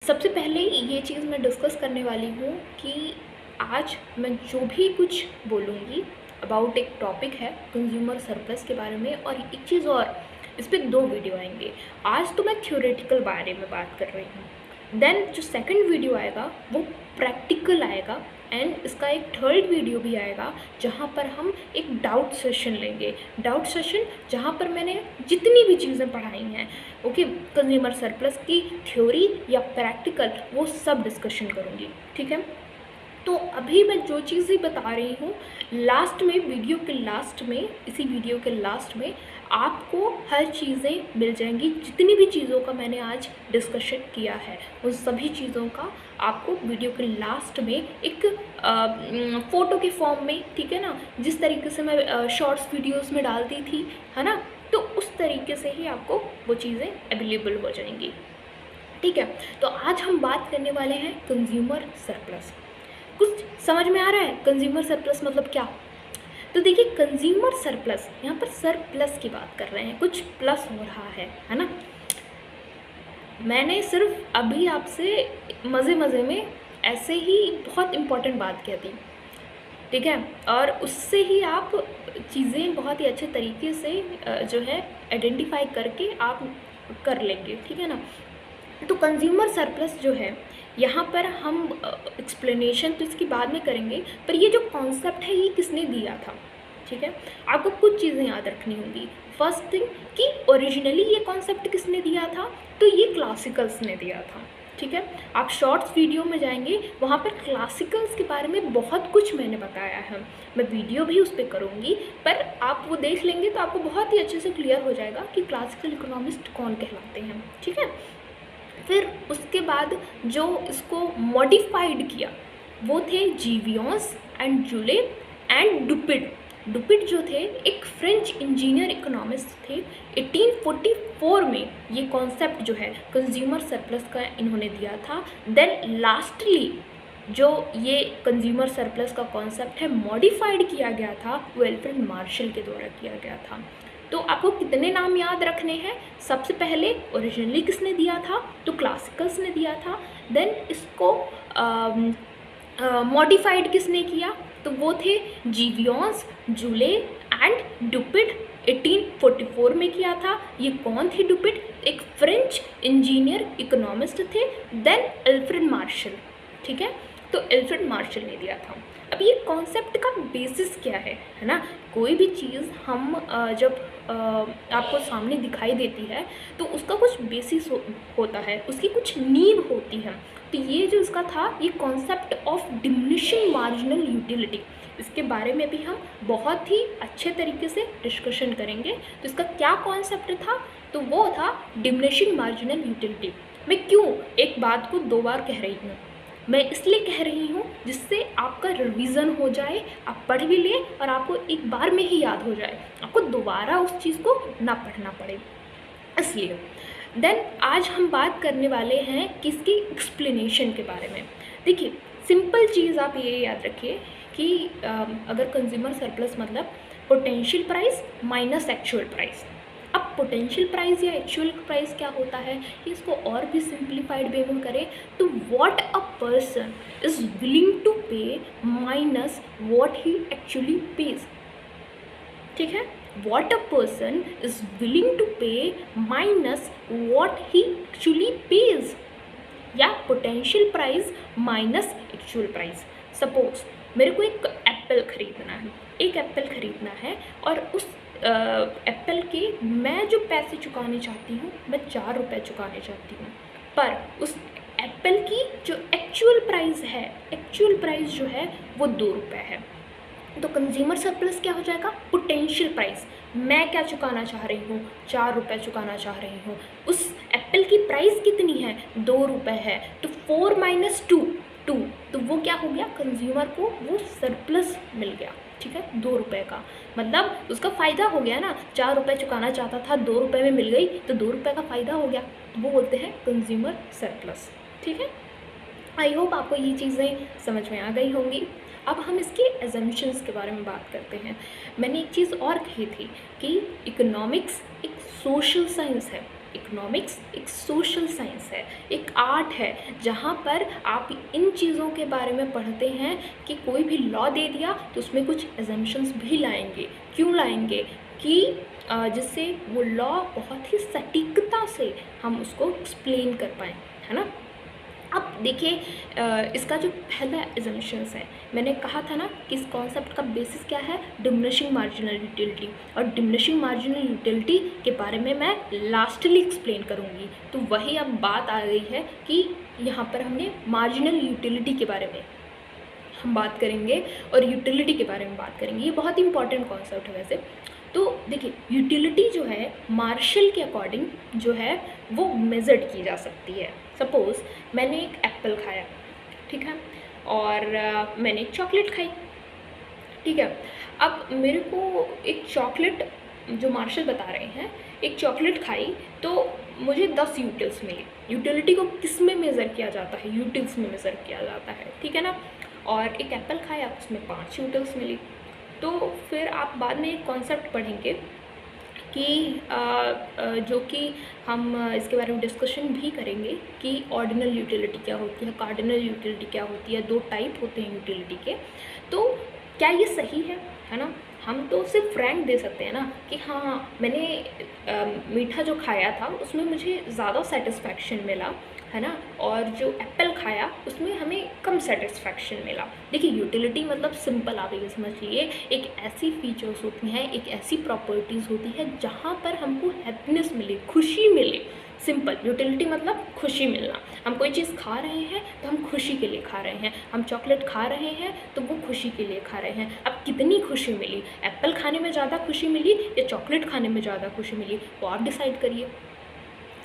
सबसे पहले ये चीज़ मैं डिस्कस करने वाली हूँ कि आज मैं जो भी कुछ बोलूँगी अबाउट एक टॉपिक है कंज्यूमर सरप्लस के बारे में। और एक चीज़ और, इस पे 2 वीडियो आएंगे। आज तो मैं थ्योरेटिकल बारे में बात कर रही हूँ, देन जो सेकंड वीडियो आएगा वो प्रैक्टिकल आएगा, एंड इसका एक थर्ड वीडियो भी आएगा जहाँ पर हम एक डाउट सेशन लेंगे। डाउट सेशन जहाँ पर मैंने जितनी भी चीज़ें पढ़ाई हैं, ओके, कंज्यूमर सरप्लस की थ्योरी या प्रैक्टिकल, वो सब डिस्कशन करूँगी, ठीक है। तो अभी मैं जो चीज़ें बता रही हूँ, लास्ट में, वीडियो के लास्ट में, इसी वीडियो के लास्ट में आपको हर चीज़ें मिल जाएंगी। जितनी भी चीज़ों का मैंने आज डिस्कशन किया है उन सभी चीज़ों का आपको वीडियो के लास्ट में एक फ़ोटो के फॉर्म में, ठीक है ना, जिस तरीके से मैं शॉर्ट्स वीडियोस में डालती थी, है ना, तो उस तरीके से ही आपको वो चीज़ें अवेलेबल हो जाएंगी, ठीक है। तो आज हम बात करने वाले हैं कंज्यूमर सरप्लस। कुछ समझ में आ रहा है कंज्यूमर सरप्लस मतलब क्या? तो देखिए, कंज्यूमर सरप्लस, यहाँ पर सरप्लस की बात कर रहे हैं, कुछ प्लस हो रहा है ना। मैंने सिर्फ अभी आपसे मज़े मज़े में ऐसे ही बहुत इम्पोर्टेंट बात कह दी, ठीक है, और उससे ही आप चीज़ें बहुत ही अच्छे तरीके से जो है आइडेंटिफाई करके आप कर लेंगे, ठीक है ना। तो कंज्यूमर सरप्लस जो है, यहाँ पर हम एक्सप्लेनेशन तो इसकी बाद में करेंगे, पर ये जो कॉन्सेप्ट है ये किसने दिया था, ठीक है। आपको कुछ चीज़ें याद रखनी होंगी। फर्स्ट थिंग कि ओरिजिनली ये कॉन्सेप्ट किसने दिया था, तो ये क्लासिकल्स ने दिया था, ठीक है। आप शॉर्ट्स वीडियो में जाएंगे, वहाँ पर क्लासिकल्स के बारे में बहुत कुछ मैंने बताया है। मैं वीडियो भी उस पर करूँगी, पर आप वो देख लेंगे तो आपको बहुत ही अच्छे से क्लियर हो जाएगा कि क्लासिकल इकोनॉमिस्ट कौन कहलाते हैं, ठीक है। फिर उसके बाद जो इसको मॉडिफाइड किया वो थे जीवियंस एंड जूले एंड डुपिड। डुपिड जो थे एक फ्रेंच इंजीनियर इकोनॉमिस्ट थे। 1844 में ये कॉन्सेप्ट जो है कंज्यूमर सरप्लस का इन्होंने दिया था। देन लास्टली जो ये कंज्यूमर सरप्लस का कॉन्सेप्ट है मॉडिफाइड किया गया था, वो अल्फ्रेड मार्शल के द्वारा किया गया था। तो आपको कितने नाम याद रखने हैं? सबसे पहले ओरिजिनली किसने दिया था, तो क्लासिकल्स ने दिया था। देन इसको मॉडिफाइड किसने किया, तो वो थे जीवियंस, जूले एंड डुपिड। 1844 में किया था। ये कौन थे डुपिड? एक फ्रेंच इंजीनियर इकोनॉमिस्ट थे। देन अल्फ्रेड मार्शल, ठीक है, तो अल्फ्रेड मार्शल ने दिया था। अब ये कॉन्सेप्ट का बेसिस क्या है ना। कोई भी चीज़ हम जब आपको सामने दिखाई देती है तो उसका कुछ बेसिस होता है, उसकी कुछ नींव होती है। तो ये जो इसका था, ये concept of diminishing marginal utility, इसके बारे में भी हम बहुत ही अच्छे तरीके से डिस्कशन करेंगे। तो इसका क्या कॉन्सेप्ट था, तो वो था डिमिनिशिंग मार्जिनल यूटिलिटी। मैं क्यों एक बात को 2 बार कह रही हूँ? मैं इसलिए कह रही हूँ जिससे आपका रिवीजन हो जाए, आप पढ़ भी लें और आपको एक बार में ही याद हो जाए, आपको दोबारा उस चीज़ को ना पढ़ना पड़े, इसलिए। देन आज हम बात करने वाले हैं किसकी एक्सप्लेनेशन के बारे में। देखिए, सिंपल चीज़ आप ये याद रखिए कि अगर कंज्यूमर सरप्लस मतलब potential price minus actual price. अब पोटेंशियल प्राइस या एक्चुअल प्राइस क्या होता है, इसको और भी सिंप्लीफाइड वे में करें तो what a person is willing to pay minus what he actually pays, ठीक है। What a person is willing to pay minus what he actually pays, या potential price minus actual price. Suppose मेरे को एक Apple खरीदना है, एक Apple खरीदना है, और उस एप्पल के मैं जो पैसे चुकाने चाहती हूँ, मैं 4 रुपये चुकाने चाहती हूँ, पर उस एप्पल की जो एक्चुअल प्राइस है, एक्चुअल प्राइस जो है वो 2 रुपये है। तो कंज्यूमर सरप्लस क्या हो जाएगा? Potential price. मैं क्या चुकाना चाह रही हूँ? 4 रुपये चुकाना चाह रही हूँ। उस एप्पल की प्राइस कितनी है? 2 रुपये है। तो 4 माइनस 2, तो वो क्या हो गया? कंज्यूमर को वो सरप्लस मिल गया, ठीक है, 2 रुपये का। मतलब उसका फ़ायदा हो गया ना। 4 रुपये चुकाना चाहता था, 2 रुपये में मिल गई, तो 2 रुपये का फ़ायदा हो गया। तो वो बोलते हैं कंज्यूमर सरप्लस, ठीक है। आई होप आपको ये चीज़ें समझ में आ गई होंगी। अब हम इसके एजम्पशंस के बारे में बात करते हैं। मैंने एक चीज़ और कही थी कि इकोनॉमिक्स एक सोशल साइंस है, इकोनॉमिक्स एक सोशल साइंस है, एक आर्ट है, जहाँ पर आप इन चीज़ों के बारे में पढ़ते हैं कि कोई भी लॉ दे दिया तो उसमें कुछ एजम्पशंस भी लाएंगे। क्यों लाएंगे? कि जिससे वो लॉ बहुत ही सटीकता से हम उसको एक्सप्लेन कर पाएँ, है ना। अब देखिए इसका जो पहला एजम्पशंस है, मैंने कहा था ना कि इस कॉन्सेप्ट का बेसिस क्या है, डिमिनिशिंग मार्जिनल यूटिलिटी, और डिमिनिशिंग मार्जिनल यूटिलिटी के बारे में मैं लास्टली एक्सप्लेन करूँगी। तो वही अब बात आ गई है कि यहाँ पर हमने मार्जिनल यूटिलिटी के बारे में हम बात करेंगे और यूटिलिटी के बारे में बात करेंगे। ये बहुत ही इंपॉर्टेंट कॉन्सेप्ट है वैसे। तो देखिए यूटिलिटी जो है मार्शल के अकॉर्डिंग जो है वो मेज़र्ड की जा सकती है। सपोज़ मैंने एक एप्पल खाया, ठीक है, और मैंने एक चॉकलेट खाई, ठीक है। अब मेरे को एक चॉकलेट, जो मार्शल बता रहे हैं, एक चॉकलेट खाई तो मुझे 10 यूटिल्स मिली। यूटिलिटी को किस में मेज़र किया जाता है? यूटिल्स में मेज़र किया जाता है, ठीक है ना। और एक एप्पल खाया उसमें 5 यूटिल्स मिली। तो फिर आप बाद में एक कॉन्सेप्ट पढ़ेंगे कि जो कि हम इसके बारे में डिस्कशन भी करेंगे कि ऑर्डिनल यूटिलिटी क्या होती है, कार्डिनल यूटिलिटी क्या होती है। 2 टाइप होते हैं यूटिलिटी के। तो क्या ये सही है ना। हम तो सिर्फ रैंक दे सकते हैं ना कि हाँ मैंने मीठा जो खाया था उसमें मुझे ज़्यादा सेटिस्फैक्शन मिला, है ना, और जो एप्पल खाया उसमें हमें कम सेटिस्फैक्शन मिला। देखिए यूटिलिटी मतलब सिंपल आप ये समझ लीजिए, एक ऐसी फीचर्स होती हैं, एक ऐसी प्रॉपर्टीज़ होती है जहाँ पर हमको हैप्पीनेस मिले, खुशी मिले। सिंपल यूटिलिटी मतलब खुशी मिलना। हम कोई चीज़ खा रहे हैं तो हम खुशी के लिए खा रहे हैं, हम चॉकलेट खा रहे हैं तो वो खुशी के लिए खा रहे हैं। अब कितनी खुशी मिली, एप्पल खाने में ज़्यादा खुशी मिली या चॉकलेट खाने में ज़्यादा खुशी मिली, वो आप डिसाइड करिए,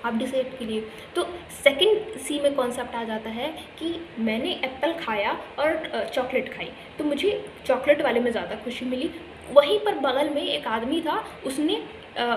आप डिसाइड कीजिए। तो सेकंड सी में कॉन्सेप्ट आ जाता है कि मैंने एप्पल खाया और चॉकलेट खाई तो मुझे चॉकलेट वाले में ज़्यादा खुशी मिली। वहीं पर बगल में एक आदमी था, उसने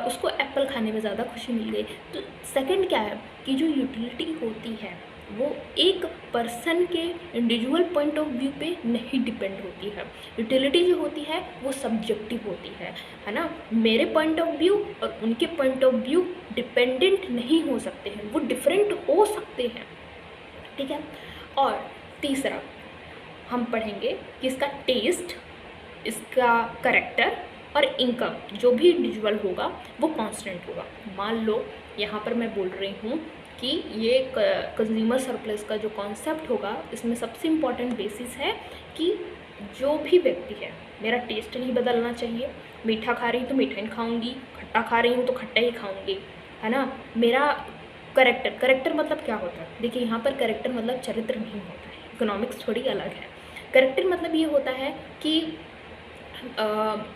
उसको एप्पल खाने में ज़्यादा खुशी मिल गई। तो सेकंड क्या है कि जो यूटिलिटी होती है वो एक पर्सन के इंडिविजुअल पॉइंट ऑफ व्यू पे नहीं डिपेंड होती है। यूटिलिटी जो होती है वो सब्जेक्टिव होती है ना। मेरे पॉइंट ऑफ व्यू और उनके पॉइंट ऑफ व्यू डिपेंडेंट नहीं हो सकते हैं, वो डिफरेंट हो सकते हैं, ठीक है। और तीसरा हम पढ़ेंगे कि इसका टेस्ट, इसका करेक्टर और इनकम जो भी इंडिविजुअल होगा वो कांस्टेंट होगा। मान लो यहाँ पर मैं बोल रही हूँ कि ये कंज्यूमर सरप्लस का जो कॉन्सेप्ट होगा इसमें सबसे इम्पॉर्टेंट बेसिस है कि जो भी व्यक्ति है, मेरा टेस्ट नहीं बदलना चाहिए। मीठा खा रही हूँ तो मीठा ही खाऊंगी, खट्टा खा रही हूँ तो खट्टा ही खाऊंगी, है ना। मेरा करेक्टर मतलब क्या होता है? देखिए यहाँ पर करेक्टर मतलब चरित्र नहीं होता है, इकोनॉमिक्स थोड़ी अलग है। करेक्टर मतलब ये होता है कि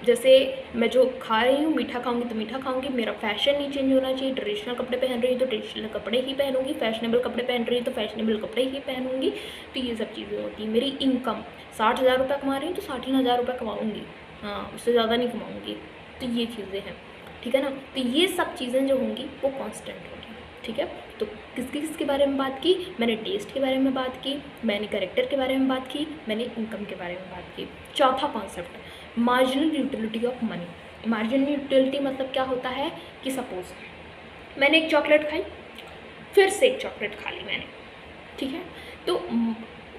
जैसे मैं जो खा रही हूँ, मीठा खाऊंगी तो मीठा खाऊंगी, मेरा फैशन नहीं चेंज होना चाहिए। ट्रेडिशनल कपड़े पहन रही हूँ तो ट्रेडिशनल कपड़े ही पहनूंगी, फैशनेबल कपड़े पहन रही हूँ तो फैशनेबल कपड़े ही पहनूंगी। तो ये सब चीज़ें होती हैं। मेरी इनकम 60,000 रुपये कमा रही हूँ तो 60,000 रुपये कमाऊँगी, हाँ, उससे ज़्यादा नहीं कमाऊँगी। तो ये चीज़ें हैं, ठीक है ना। तो ये सब चीज़ें जो होंगी वो कॉन्स्टेंट होंगी, ठीक है। तो किसके बारे में बात की? मैंने टेस्ट के बारे में बात की, मैंने करेक्टर के बारे में बात की, मैंने इनकम के बारे में बात की। चौथा concept marginal utility of money. Marginal utility मतलब क्या होता है कि सपोज मैंने एक चॉकलेट खाई, फिर से एक चॉकलेट खा ली मैंने, ठीक है। तो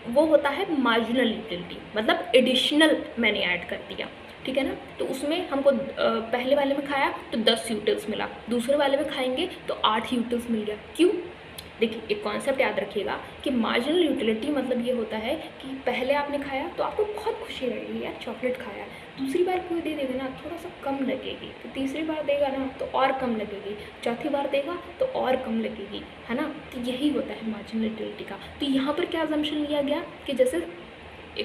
वो होता है मार्जिनल यूटिलिटी, मतलब एडिशनल मैंने ऐड कर दिया, ठीक है ना। तो उसमें हमको पहले वाले में खाया तो 10 यूटिल्स मिला, दूसरे वाले में खाएंगे तो 8 यूटिल्स मिल गया। क्यों? देखिए एक कॉन्सेप्ट याद रखिएगा कि मार्जिनल यूटिलिटी मतलब ये होता है कि पहले आपने खाया तो आपको बहुत खुशी लगेगी, यार चॉकलेट खाया। दूसरी बार कोई दे देगा ना थोड़ा सा कम लगेगी, तो तीसरी बार देगा ना तो और कम लगेगी, चौथी बार देगा तो और कम लगेगी, है ना। तो यही होता है मार्जिनल यूटिलिटी का। तो यहाँ पर क्या अजम्पशन लिया गया कि जैसे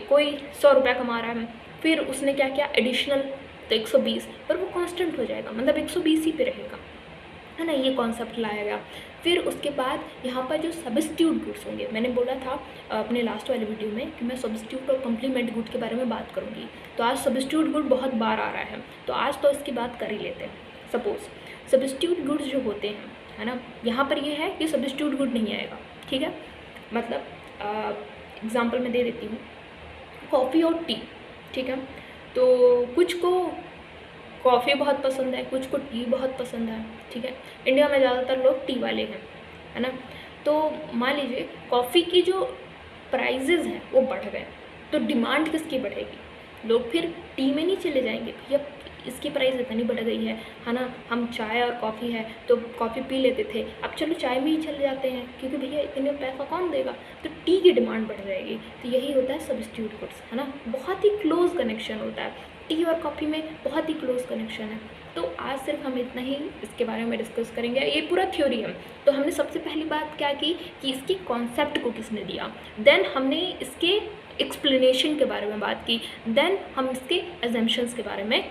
कोई 100 रुपये कमा रहा है, फिर उसने क्या किया एडिशनल तो 120, पर वो कांस्टेंट हो जाएगा, मतलब 120 ही पे रहेगा, है ना। ये कॉन्सेप्ट लाया गया। फिर उसके बाद यहाँ पर जो सब्स्टिट्यूट गुड्स होंगे, मैंने बोला था अपने लास्ट वाले वीडियो में कि मैं सब्स्टिट्यूट और कम्प्लीमेंट गुड के बारे में बात करूँगी। तो आज सब्स्टिट्यूट गुड बहुत बार आ रहा है, तो आज तो इसकी बात कर ही लेते हैं। सपोज सब्स्टिट्यूट गुड्स जो होते हैं, है ना, यहाँ पर ये है कि सब्स्टिट्यूट गुड नहीं आएगा, ठीक है। मतलब एग्जाम्पल मैं दे देती हूँ, कॉफ़ी और टी, ठीक है। तो कुछ को कॉफ़ी बहुत पसंद है, कुछ को टी बहुत पसंद है, ठीक है। इंडिया में ज़्यादातर लोग टी वाले हैं, है ना। तो मान लीजिए कॉफ़ी की जो प्राइजेज़ हैं वो बढ़ गए, तो डिमांड किसकी बढ़ेगी? लोग फिर टी में नहीं चले जाएंगे, भैया इसकी प्राइस इतनी बढ़ गई है ना। हम चाय और कॉफ़ी है तो कॉफ़ी पी लेते थे, अब चलो चाय में ही चले जाते हैं, क्योंकि भैया इतने पैसा कौन देगा, तो टी की डिमांड बढ़ जाएगी। तो यही होता है सब्स्टिट्यूट गुड्स, है ना। बहुत ही क्लोज कनेक्शन होता है, टी और कॉफ़ी में बहुत ही क्लोज कनेक्शन है। तो आज सिर्फ हम इतना ही इसके बारे में डिस्कस करेंगे, ये पूरा थ्योरी है। तो हमने सबसे पहली बात क्या की कि इसके कॉन्सेप्ट को किसने दिया, देन हमने इसके एक्सप्लेनेशन के बारे में बात की, देन हम इसके एजम्पशंस के बारे में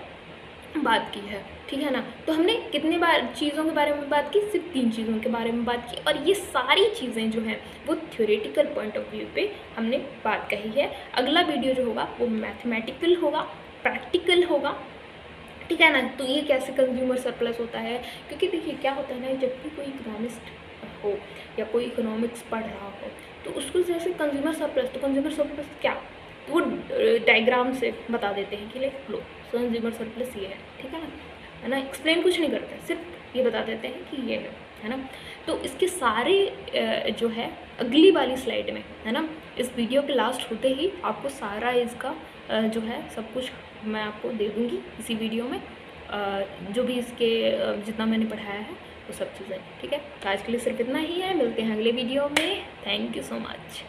बात की है, ठीक है ना। तो हमने कितने बार चीज़ों के बारे में बात की, सिर्फ 3 चीज़ों के बारे में बात की, और ये सारी चीज़ें जो हैं वो थ्योरेटिकल पॉइंट ऑफ व्यू पे हमने बात कही है। अगला वीडियो जो होगा वो मैथमेटिकल होगा, प्रैक्टिकल होगा, ठीक है ना। तो ये कैसे कंज्यूमर सरप्लस होता है, क्योंकि देखिए क्या होता है ना, जब भी कोई इकोनॉमिस्ट हो या कोई इकोनॉमिक्स पढ़ रहा हो तो उसको जैसे कंज्यूमर सरप्लस, तो कंज्यूमर सरप्लस क्या, तो वो डायग्राम से बता देते हैं कि लाइक लो कंज्यूमर सरप्लस ये है ना, है ना। एक्सप्लेन कुछ नहीं करते, सिर्फ ये बता देते हैं कि ये है ना। तो इसके सारे जो है अगली वाली स्लाइड में, है ना, इस वीडियो के लास्ट होते ही आपको सारा इसका जो है सब कुछ मैं आपको दे दूँगी इसी वीडियो में, जो भी इसके जितना मैंने पढ़ाया है वो सब चीज़ें, ठीक है। तो आज के लिए सिर्फ इतना ही है, मिलते हैं अगले वीडियो में। Thank you so much.